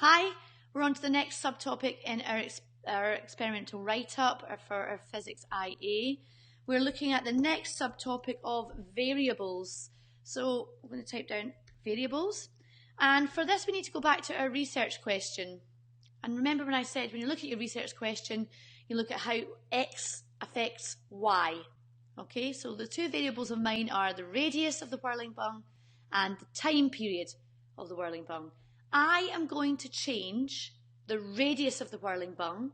Hi, we're on to the next subtopic in our experimental write-up for our Physics IA. We're looking at the next subtopic of variables. So I'm going to type down variables. And for this, we need to go back to our research question. And remember when I said when you look at your research question, you look at how X affects Y. Okay, so the two variables of mine are the radius of the whirling bung and the time period of the whirling bung. I am going to change the radius of the whirling bung,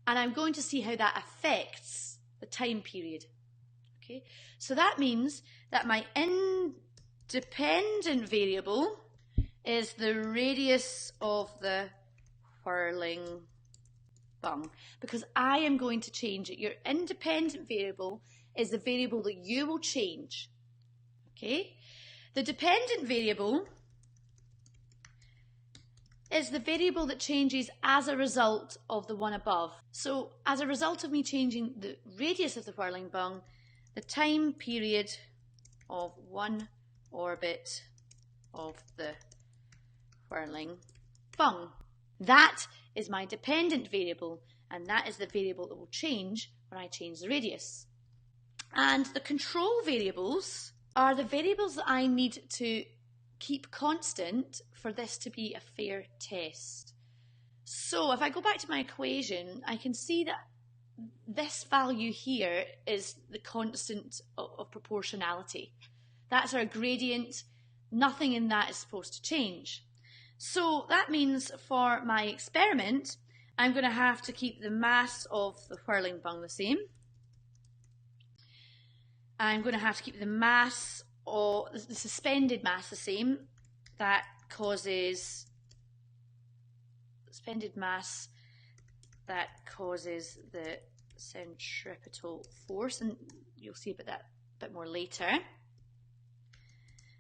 and I'm going to see how that affects the time period. Okay, so that means that my independent variable is the radius of the whirling bung, because I am going to change it. Your independent variable is the variable that you will change. Okay, the dependent variable is the variable that changes as a result of the one above. So as a result of me changing the radius of the whirling bung, the time period of one orbit of the whirling bung. That is my dependent variable, and that is the variable that will change when I change the radius. And the control variables are the variables that I need to keep constant for this to be a fair test. So if I go back to my equation, I can see that this value here is the constant of proportionality. That's our gradient. Nothing in that is supposed to change. So that means for my experiment, I'm going to have to keep the mass of the whirling bung the same. I'm going to have to keep the mass or the suspended mass the same. That causes suspended mass that causes the centripetal force, and you'll see about that a bit more later.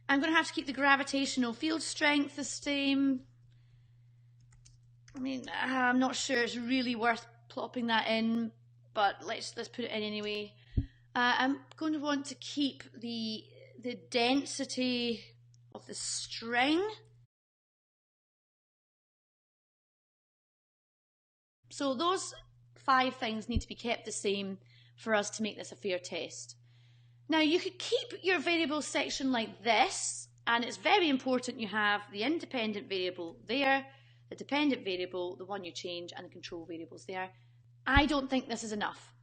I'm going to have to keep the gravitational field strength the same. I mean, I'm not sure it's really worth plopping that in, but let's put it in anyway. I'm going to want to keep the density of the string. So those 5 things need to be kept the same for us to make this a fair test. Now you could keep your variable section like this, and it's very important you have the independent variable there, the dependent variable, the one you change, and the control variables there. I don't think this is enough.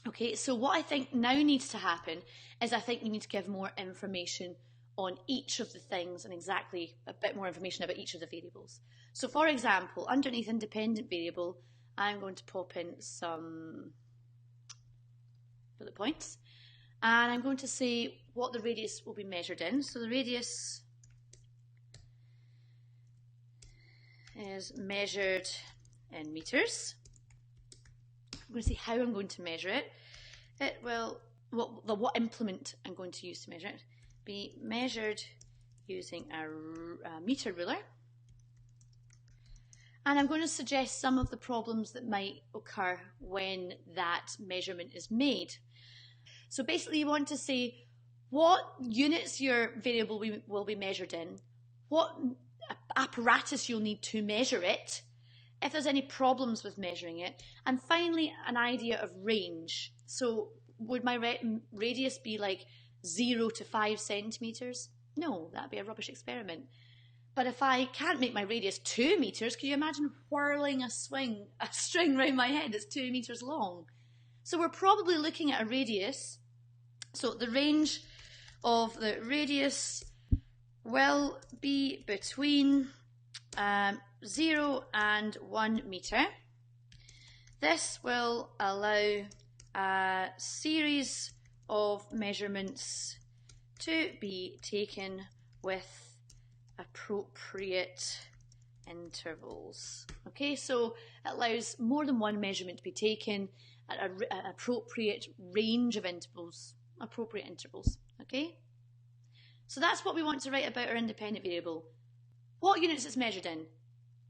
Okay, so what I think now needs to happen is I think we need to give more information on each of the things and exactly a bit more information about each of the variables. So for example, underneath independent variable, I'm going to pop in some bullet points, and I'm going to say what the radius will be measured in. So the radius is measured in meters. I'm going to see how I'm going to measure it. It will, what implement I'm going to use to measure it, be measured using a meter ruler. And I'm going to suggest some of the problems that might occur when that measurement is made. So basically you want to say what units your variable will be measured in, what apparatus you'll need to measure it, if there's any problems with measuring it, and finally an idea of range. So would my radius be like 0 to 5 centimeters? No, that'd be a rubbish experiment. But if I can't make my radius 2 meters, can you imagine whirling a string around my head that's 2 meters long? So we're probably looking at a radius. So the range of the radius will be between 0 and 1 meter. This will allow a series of measurements to be taken with appropriate intervals. Okay, so it allows more than one measurement to be taken at an appropriate range of intervals, okay? So that's what we want to write about our independent variable. What units it's measured in,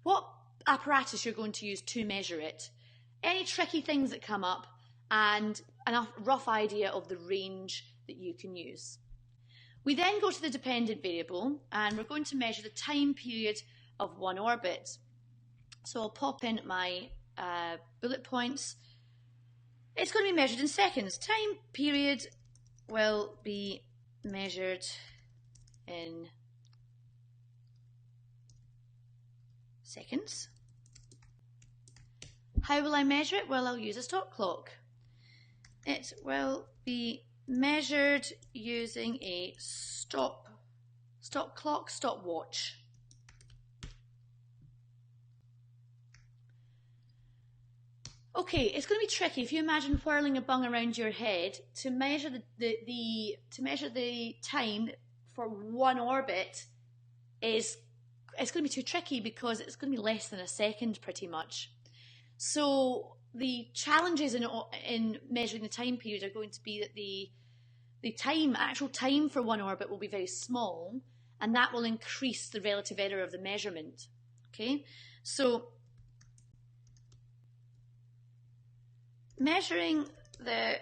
what apparatus you're going to use to measure it, any tricky things that come up, and a rough idea of the range that you can use. We then go to the dependent variable, and we're going to measure the time period of one orbit. So I'll pop in my bullet points. It's going to be measured in seconds. Time period will be measured in seconds. How will I measure it? Well, I'll use a stop clock. It will be measured using a stop clock, stopwatch. Okay, it's going to be tricky. If you imagine whirling a bung around your head, to measure the time for one orbit it's going to be too tricky because it's going to be less than a second pretty much. So the challenges in measuring the time period are going to be that the actual time for one orbit will be very small, and that will increase the relative error of the measurement. Okay, so measuring the,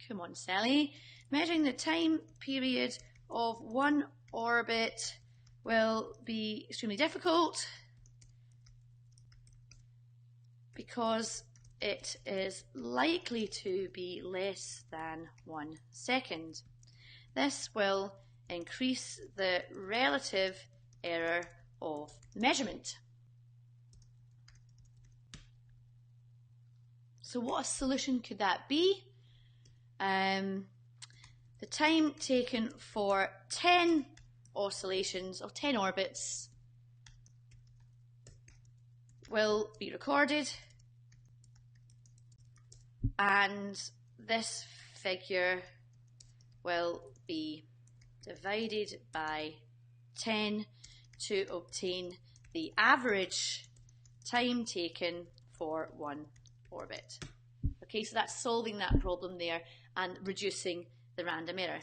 come on Sally, measuring the time period of one orbit will be extremely difficult because it is likely to be less than 1 second. This will increase the relative error of the measurement. So what a solution could that be? The time taken for 10 oscillations of 10 orbits will be recorded, and this figure will be divided by 10 to obtain the average time taken for one orbit. Okay, so that's solving that problem there and reducing the random error.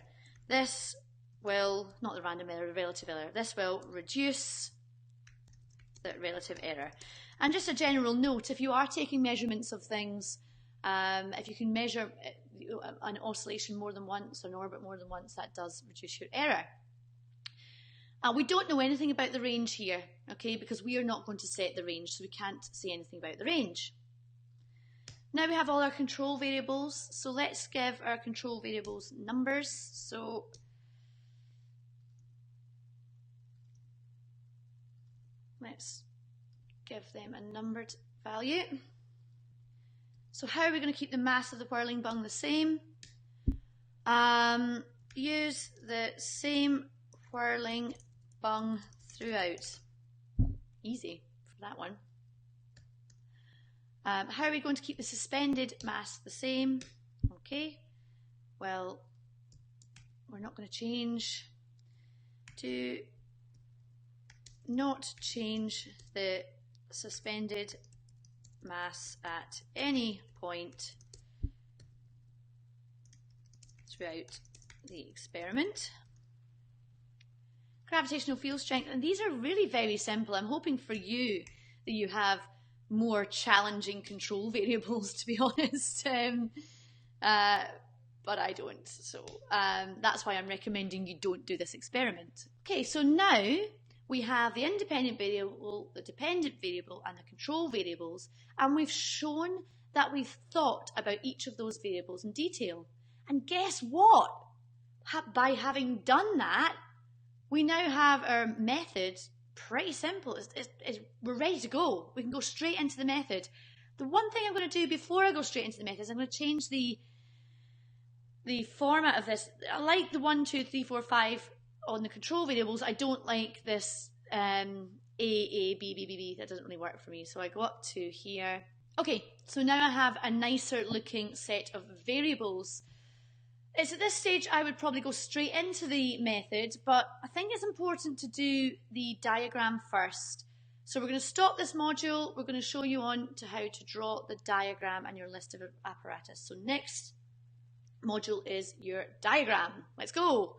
This will, not the random error, the relative error. This will reduce the relative error. And just a general note, if you are taking measurements of things, if you can measure an oscillation more than once, or an orbit more than once, that does reduce your error. We don't know anything about the range here, okay, because we are not going to set the range, so we can't say anything about the range. Now we have all our control variables, so let's give our control variables numbers. So let's give them a numbered value. So how are we going to keep the mass of the whirling bung the same? Use the same whirling bung throughout. Easy for that one. How are we going to keep the suspended mass the same? Okay, well, we're not going to change. Do not change the suspended mass at any point throughout the experiment. Gravitational field strength, and these are really very simple. I'm hoping for you that you have more challenging control variables, to be honest, but I don't, so that's why I'm recommending you don't do this experiment. Okay, so now we have the independent variable, the dependent variable, and the control variables, and we've shown that we've thought about each of those variables in detail. And guess what? By having done that, we now have our method pretty simple. We're ready to go. We can go straight into the method. The one thing I'm going to do before I go straight into the method is I'm going to change the format of this. I like the 1, 2, 3, 4, 5 on the control variables. I don't like this A, B, B, B, B. That doesn't really work for me. So I go up to here. Okay, so now I have a nicer looking set of variables. It's at this stage I would probably go straight into the method, but I think it's important to do the diagram first. So we're going to stop this module. We're going to show you on to how to draw the diagram and your list of apparatus. So next module is your diagram. Let's go.